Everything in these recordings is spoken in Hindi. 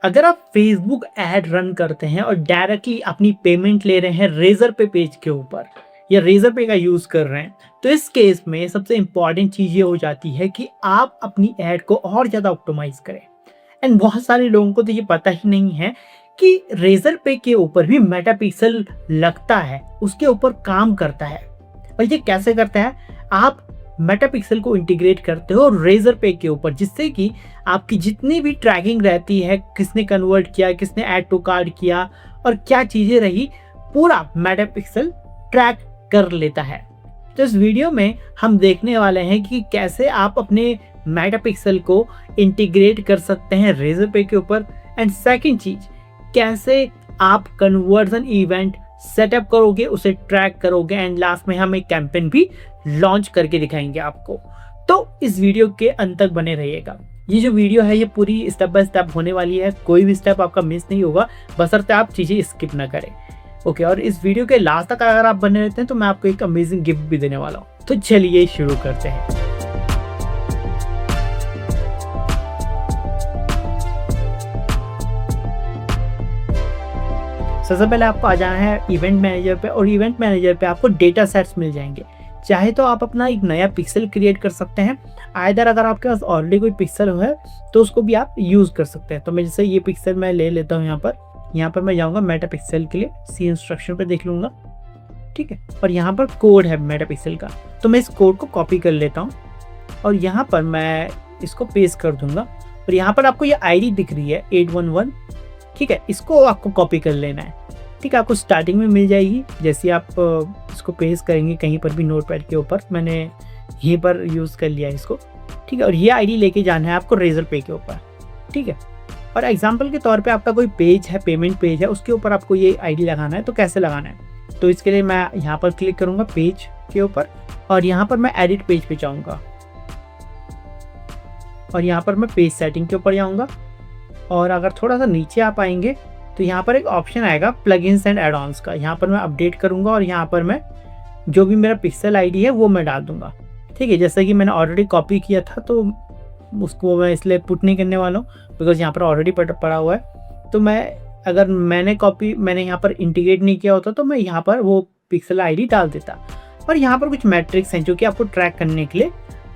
अगर आप फेसबुक ऐड रन करते हैं और डायरेक्टली अपनी पेमेंट ले रहे हैं रेजर पे पेज के ऊपर या रेजर पे का यूज कर रहे हैं, तो इस केस में सबसे इंपॉर्टेंट चीज ये हो जाती है कि आप अपनी ऐड को और ज्यादा ऑप्टिमाइज करें। एंड बहुत सारे लोगों को तो ये पता ही नहीं है कि रेजर पे के ऊपर भी मेटापिक्सल लगता है, उसके ऊपर काम करता है। और ये कैसे करता है? आप मेटापिक्सल को इंटीग्रेट करते हो रेजर पे के ऊपर, जिससे कि आपकी जितनी भी ट्रैकिंग रहती है, किसने कन्वर्ट किया, किसने ऐड टू कार्ट किया और क्या चीजें रही, पूरा मेटापिक्सल ट्रैक कर लेता है। तो इस वीडियो में हम देखने वाले हैं कि कैसे आप अपने मेटापिक्सल को इंटीग्रेट कर सकते हैं रेजर पे के ऊपर। एंड सेकंड चीज, कैसे आप कन्वर्जन इवेंट सेटअप करोगे, उसे ट्रैक करोगे, एंड लास्ट में हम एक कैंपेन भी लॉन्च करके दिखाएंगे आपको। तो इस वीडियो के अंत तक बने रहिएगा। ये जो वीडियो है ये पूरी स्टेप बाय स्टेप होने वाली है, कोई भी स्टेप आपका मिस नहीं होगा, बशर्ते आप चीजें स्किप ना करें। ओके, और इस वीडियो के लास्ट तक अगर आप बने रहते हैं तो मैं आपको एक अमेजिंग गिफ्ट भी देने वाला हूँ। तो चलिए शुरू करते हैं। सबसे पहले आपको आ जाना है इवेंट मैनेजर पे, और इवेंट मैनेजर पे आपको डेटा सेट्स मिल जाएंगे। चाहे तो आप अपना एक नया पिक्सल क्रिएट कर सकते हैं, आइदर अगर आपके पास ऑलरेडी कोई पिक्सल है तो उसको भी आप यूज़ कर सकते हैं। तो मैं जैसे ये पिक्सल मैं ले लेता हूँ, यहाँ पर मैं जाऊँगा मेटा पिक्सल के लिए, सी इंस्ट्रक्शन पे देख लूँगा, ठीक है। और यहाँ पर कोड है मेटा पिक्सल का, तो मैं इस कोड को कॉपी कर लेता हूँ और यहाँ पर मैं इसको पेस्ट कर दूंगा। और यहाँ पर आपको ये ID दिख रही है 811, ठीक है, इसको आपको कॉपी कर लेना है, ठीक है। आपको स्टार्टिंग में मिल जाएगी, जैसे आप इसको पेस्ट करेंगे कहीं पर भी नोटपैड के ऊपर, मैंने यहीं पर यूज़ कर लिया इसको, ठीक है। और ये ID लेके जाना है आपको रेजर पे के ऊपर, ठीक है। और एग्जांपल के तौर पे आपका कोई पेज है, पेमेंट पेज है, उसके ऊपर आपको ये ID लगाना है। तो कैसे लगाना है? तो इसके लिए मैं यहाँ पर क्लिक करूँगा पेज के ऊपर, और यहाँ पर मैं एडिट पेज पे जाऊँगा, और यहाँ पर मैं पेज सेटिंग के ऊपर जाऊँगा। और अगर थोड़ा सा नीचे आप आएंगे तो यहाँ पर एक ऑप्शन आएगा प्लगइन्स एंड एड ऑन्स का, यहाँ पर मैं अपडेट करूँगा और यहाँ पर मैं जो भी मेरा पिक्सल ID है वो मैं डाल दूँगा, ठीक है। जैसे कि मैंने ऑलरेडी कॉपी किया था तो उसको मैं इसलिए पुट नहीं करने वाला हूँ, बिकॉज यहाँ पर ऑलरेडी पड़ा हुआ है। तो अगर मैंने यहाँ पर इंटीग्रेट नहीं किया होता तो मैं यहाँ पर वो पिक्सल ID डाल देता। और यहाँ पर कुछ मैट्रिक्स हैं जो कि आपको ट्रैक करने के लिए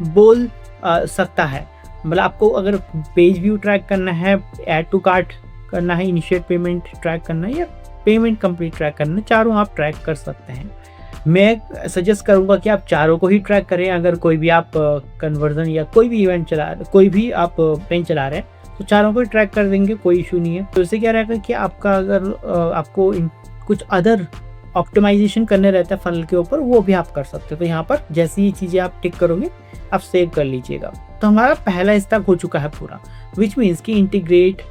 बोल सकता है। मतलब आपको अगर पेज व्यू ट्रैक करना है, ऐड टू कार्ट करना है, इनिशिएट पेमेंट ट्रैक करना है, या पेमेंट कंप्लीट ट्रैक करना है, चारों आप ट्रैक कर सकते हैं। मैं सजेस्ट करूंगा कि आप चारों को ही ट्रैक करें। अगर कोई भी आप कन्वर्जन या कोई भी इवेंट कोई भी आप पेन चला रहे हैं तो चारों को ही ट्रैक कर देंगे, कोई इशू नहीं है। तो इससे क्या रहेगा कि आपका अगर आपको कुछ अदर ऑप्टिमाइजेशन करने रहता है फनल के ऊपर, वो भी आप कर सकते हो। तो यहाँ पर जैसी ही चीज़ें आप टिक करोगे आप सेव कर लीजिएगा। तो हमारा पहला स्टेप हो चुका है पूरा, विच मीन्स कि इंटीग्रेट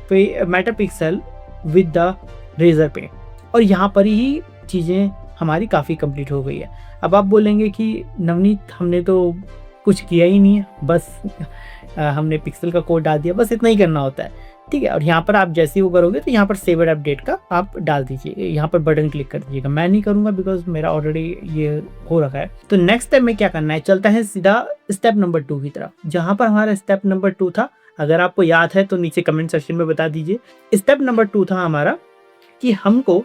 मेटापिक्सल विद द रेजर पे। और यहाँ पर ही चीज़ें हमारी काफ़ी कंप्लीट हो गई है। अब आप बोलेंगे कि नवनीत हमने तो कुछ किया ही नहीं है, बस हमने पिक्सल का कोड डाल दिया, बस इतना ही करना होता है, ठीक है। और यहाँ पर आप जैसे ही वो करोगे तो यहाँ पर सेव एंड अपडेट का आप डाल दीजिए, यहाँ पर बटन क्लिक कर दीजिएगा। मैं नहीं करूँगा बिकॉज मेरा ऑलरेडी ये हो रखा है। तो नेक्स्ट स्टेप में क्या करना है, चलता है सीधा स्टेप नंबर 2 की तरफ, जहाँ पर हमारा स्टेप नंबर 2 था। अगर आपको याद है तो नीचे कमेंट सेक्शन में बता दीजिए। स्टेप नंबर 2 था हमारा कि हमको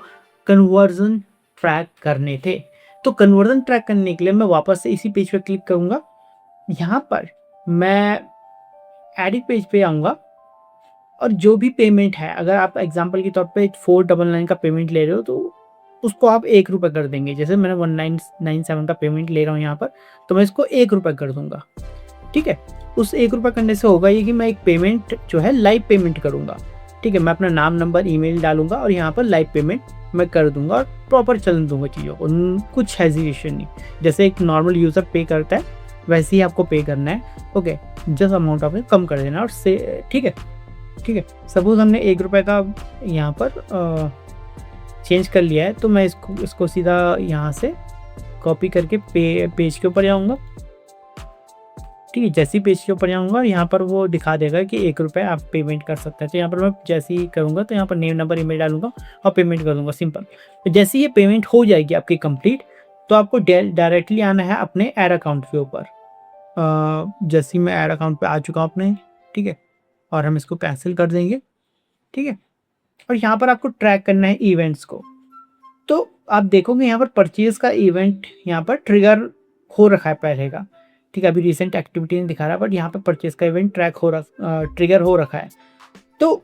कन्वर्जन ट्रैक करने थे। तो कन्वर्जन ट्रैक करने के लिए मैं वापस से इसी पेज पर क्लिक करूँगा, यहाँ पर मैं एडिट पेज पे आऊँगा, और जो भी पेमेंट है, अगर आप एग्जांपल के तौर पे 499 का पेमेंट ले रहे हो तो उसको आप ₹1 कर देंगे। जैसे मैंने 1997 का पेमेंट ले रहा हूँ यहाँ पर, तो मैं इसको ₹1 कर दूंगा, ठीक है। उस ₹1 करने से होगा ये कि मैं एक पेमेंट जो है लाइव पेमेंट करूँगा, ठीक है। मैं अपना नाम, नंबर, ईमेल डालूंगा और यहाँ पर लाइव पेमेंट मैं कर दूंगा और प्रॉपर चलन दूंगा चीज़ों को, कुछ हेजिटेशन नहीं। जैसे एक नॉर्मल यूज़र पे करता है वैसे ही आपको पे करना है, ओके। जस्ट अमाउंट आपने कम कर देना और से, ठीक है, ठीक है। सपोज हमने ₹1 का यहाँ पर चेंज कर लिया है, तो मैं इसको सीधा यहाँ से कॉपी करके पेज के ऊपर जाऊँगा, ठीक है। जैसे ही पेज के ऊपर जाऊँगा यहाँ पर वो दिखा देगा कि ₹1 आप पेमेंट कर सकते हैं। तो यहाँ पर मैं जैसे ही करूँगा तो यहाँ पर नेम, नंबर, ईमेल डालूंगा और पेमेंट कर दूँगा, सिंपल। तो जैसे ये पेमेंट हो जाएगी आपकी कंप्लीट, तो आपको डायरेक्टली आना है अपने ऐड अकाउंट के ऊपर। जैसे ही मैं ऐड अकाउंट पे आ चुका हूँ अपने, ठीक है, और हम इसको कैंसिल कर देंगे। ठीक है। और यहाँ पर आपको ट्रैक करना है इवेंट्स को। तो आप देखोगे यहाँ पर परचेज़ का इवेंट यहाँ पर ट्रिगर हो रखा है पहले का, ठीक है। अभी रिसेंट एक्टिविटी नहीं दिखा रहा, बट यहाँ पे परचेज़ का इवेंट ट्रिगर हो रखा है। तो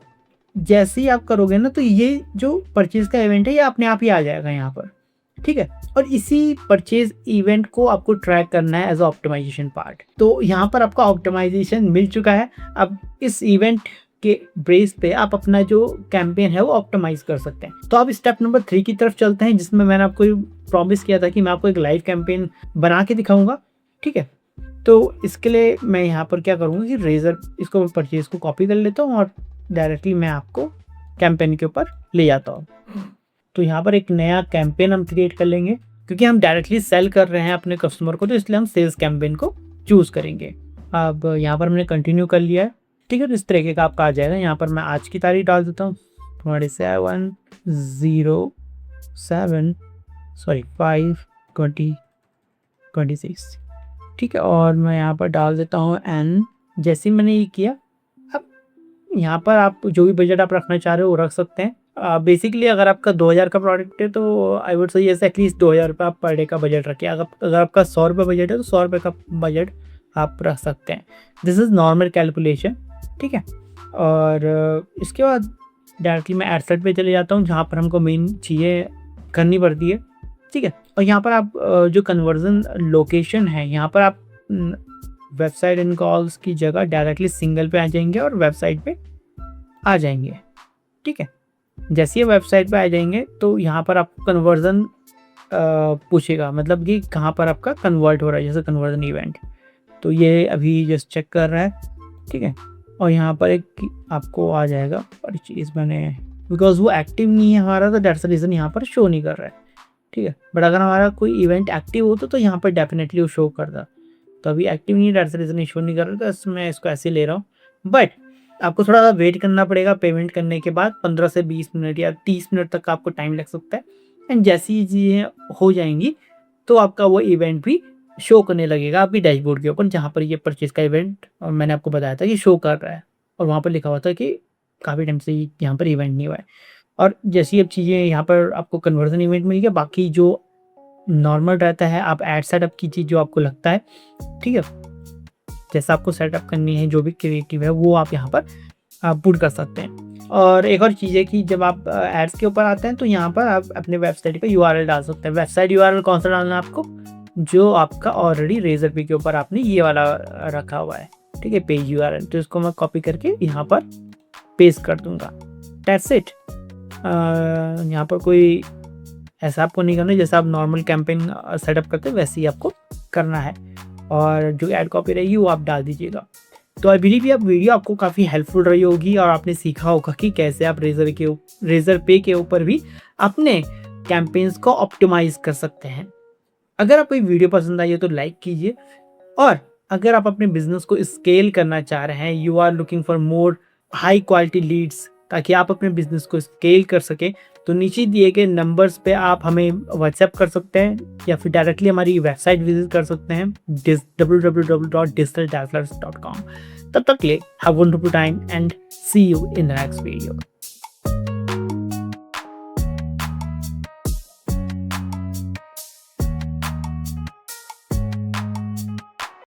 जैसे ही आप करोगे ना, तो ये जो परचेज़ का इवेंट है ये अपने आप ही आ जाएगा यहाँ पर, ठीक है। और इसी परचेज़ इवेंट को आपको ट्रैक करना है एज़ अ ऑप्टिमाइज़ेशन पार्ट। तो यहाँ पर आपका ऑप्टिमाइज़ेशन मिल चुका है। अब इस इवेंट के बेस पे आप अपना जो कैंपेन है वो ऑप्टिमाइज़ कर सकते हैं। तो अब स्टेप नंबर 3 की तरफ चलते हैं, जिसमें मैंने आपको प्रॉमिस किया था कि मैं आपको एक लाइव कैंपेन बना के दिखाऊँगा, ठीक है। तो इसके लिए मैं यहाँ पर क्या करूँगा कि रेज़र इसको परचेज़ को कॉपी कर लेता हूँ और डायरेक्टली मैं आपको कैंपेन के ऊपर ले जाता हूँ। तो यहाँ पर एक नया कैंपेन हम क्रिएट कर लेंगे, क्योंकि हम डायरेक्टली सेल कर रहे हैं अपने कस्टमर को, तो इसलिए हम सेल्स कैंपेन को चूज़ करेंगे। अब यहाँ पर हमने कंटिन्यू कर लिया है, ठीक है। तो इस तरीके का आपका आ जाएगा। यहाँ पर मैं आज की तारीख डाल देता हूँ 5/20/26, ठीक है। और मैं यहाँ पर डाल देता हूँ एन। जैसे ही मैंने ये किया, अब यहाँ पर आप जो भी बजट आप रखना चाह रहे हो वो रख सकते हैं। बेसिकली अगर आपका 2000 का प्रोडक्ट है तो आई वुड सजेस्ट एटलीस्ट 2000 रुपये आप पर डे का बजट रखिए। अगर आपका 100 रुपये बजट है तो 100 रुपये का बजट आप रख सकते हैं। दिस इज़ नॉर्मल कैलकुलेशन, ठीक है। और इसके बाद डायरेक्टली मैं एडसेट पे चले जाता हूँ, जहाँ पर हमको मेन चीज़ें करनी पड़ती है, ठीक है। और यहाँ पर आप जो कन्वर्जन लोकेशन है, यहाँ पर आप वेबसाइट एंड कॉल्स की जगह डायरेक्टली सिंगल पे आ जाएंगे और वेबसाइट पे आ जाएंगे, ठीक है। जैसे ये वेबसाइट पे आ जाएंगे तो यहाँ पर आपको कन्वर्जन पूछेगा, मतलब कि कहाँ पर आपका कन्वर्ट हो रहा है, जैसे कन्वर्जन इवेंट। तो ये अभी जस्ट चेक कर रहा है, ठीक है। और यहाँ पर एक आपको आ जाएगा परचेज, मैंने बिकॉज वो एक्टिव नहीं है हमारा, तो दैट्स द रीज़न यहाँ पर शो नहीं कर रहा है, ठीक है। बट अगर हमारा कोई इवेंट एक्टिव होता तो यहाँ पर डेफिनेटली वो शो करता। तो अभी एक्टिव नहीं है, दैट्स द रीज़न शो नहीं कर रहा, तो मैं इसको ऐसे ले रहा हूँ। बट आपको थोड़ा सा वेट करना पड़ेगा। पेमेंट करने के बाद 15 से 20 मिनट या 30 मिनट तक आपको टाइम लग सकता है। एंड जैसी ही चीज़ें हो जाएंगी तो आपका वो इवेंट भी शो करने लगेगा आपकी डैशबोर्ड के ऊपर, जहाँ पर ये परचेज का इवेंट मैंने आपको बताया था कि शो कर रहा है, और वहाँ पर लिखा हुआ था कि काफ़ी टाइम से यहाँ पर इवेंट नहीं हुआ है। और जैसी अब चीज़ें यहाँ पर आपको कन्वर्जन इवेंट मिल गया, बाकी जो नॉर्मल रहता है आप ऐड सेटअप कीजिए जो आपको लगता है, ठीक है। जैसा आपको सेटअप करनी है, जो भी क्रिएटिव है वो आप यहाँ पर पुट कर सकते हैं। और एक और चीज़ है कि जब आप एड्स के ऊपर आते हैं तो यहाँ पर आप अपने वेबसाइट का URL डाल सकते हैं। वेबसाइट URL कौन सा डालना है आपको, जो आपका ऑलरेडी रेजरपे के ऊपर आपने ये वाला रखा हुआ है, ठीक है, पेज URL। तो इसको मैं कॉपी करके यहाँ पर पेस्ट कर दूंगा। That's it. यहाँ पर कोई ऐसा आपको नहीं करना, जैसा आप नॉर्मल कैंपेन सेटअप करते हैं वैसे ही आपको करना है, और जो ऐड कॉपी रहेगी वो आप डाल दीजिएगा। तो आई बिलीव ये वीडियो आपको काफ़ी हेल्पफुल रही होगी और आपने सीखा होगा कि कैसे आप रेजरपे के ऊपर भी अपने कैंपेन्स को ऑप्टिमाइज़ कर सकते हैं। अगर आपको ये वीडियो पसंद आई है तो लाइक कीजिए, और अगर आप अपने बिजनेस को स्केल करना चाह रहे हैं, you are looking for more high quality leads, ताकि आप अपने बिजनेस को स्केल कर सकें, तो नीचे दिए गए नंबर्स पे आप हमें व्हाट्सएप कर सकते हैं या फिर डायरेक्टली हमारी वेबसाइट विजिट कर सकते हैं www.digitaldazzlers.com। तब तक के लिए have a wonderful time and see you in the next video.